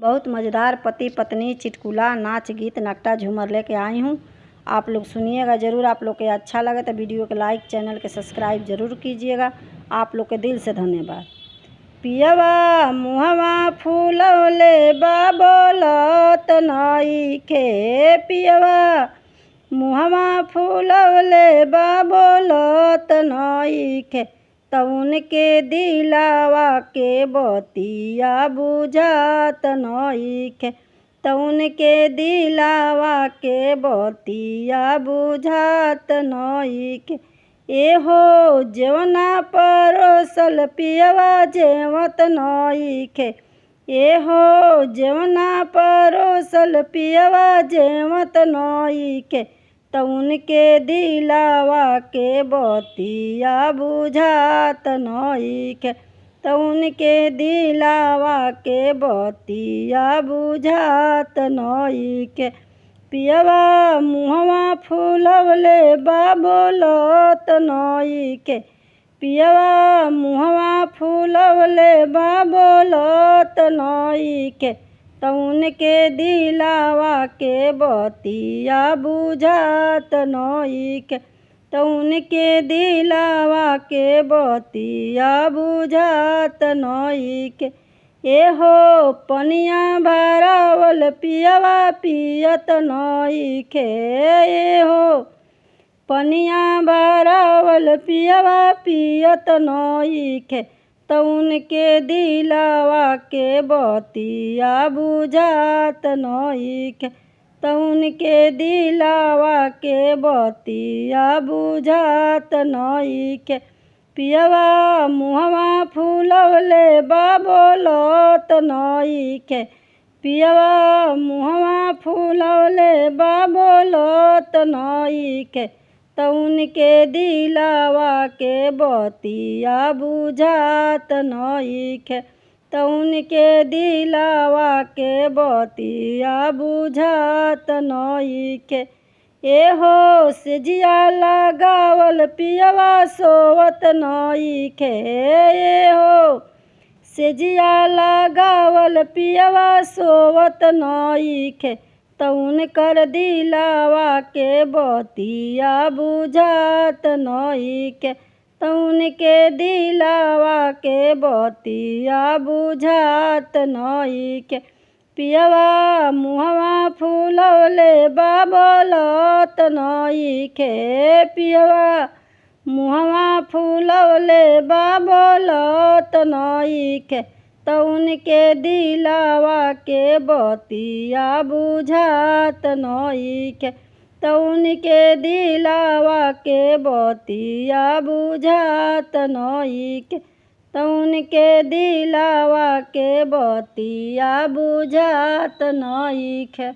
बहुत मज़ेदार पति पत्नी चुटकुला नाच गीत नकटा झूमर लेके आई हूँ। आप लोग सुनिएगा ज़रूर। आप लोग के अच्छा लगे तो वीडियो के लाइक, चैनल के सब्सक्राइब ज़रूर कीजिएगा। आप लोग के दिल से धन्यवाद। पियवा मुहवा फूलवले बा बोलत नइखे, पियवा मुहवा फूलवले बा बोलत नइखे, तउन के दिलावा के बतिया बुझात नइखे, तउन के दिलावा के बतिया बुझात नइखे। एहो जेवना परोसल पियवा जेवत नइखे, एहो जेवना परोसल पियवा जेवत नइखे, तउन के दिलावा के बतिया बुझात नइखे, तउन के दिलावा के बतिया बुझात नइखे। पियवा मुहवा फूलवले बा बोलत नइखे, पियवा मुहवा फूलवले बा बोलत नइखे, तउन के दिलावा के बतिया बुझात नइखे, तउन के दिलावा के बतिया बुझात नइखे। एहो पनिया भरावल पियवा पियत नइखे, एहो पनिया भरावल पियवा पियत नइखे, तउन के दिलावा के बतिया बुझात नइखे, तउन के दिलावा के बतिया बुझात नइखे। पियवा मुहवा फूलवले बा बोलत नइखे, पियवा मुहवा फूलवले बा बोलत नइखे, तउन के दिलावा के बतिया बुझात नइखे, तउन के दिलावा के बतिया बुझात नइखे। एहो सेजिया लगावल पियवा सोवत नइखे, एहो सेजिया लगावल पियवा सोवत नइखे, तउन कर दिलावा के बतिया बुझात नइखे, तउन के दिलावा के बतिया बुझात नइखे। पियवा मुहवा फूलवले बा बोलत नइखे, पियवा मुहवा फूलवले बा बोलत नइखे, तउन के दिलावा के बतिया बुझात नइखे, तउन के दिलावा के बतिया बुझात नइखे, तउन के दिलावा के बतिया बुझात नइखे।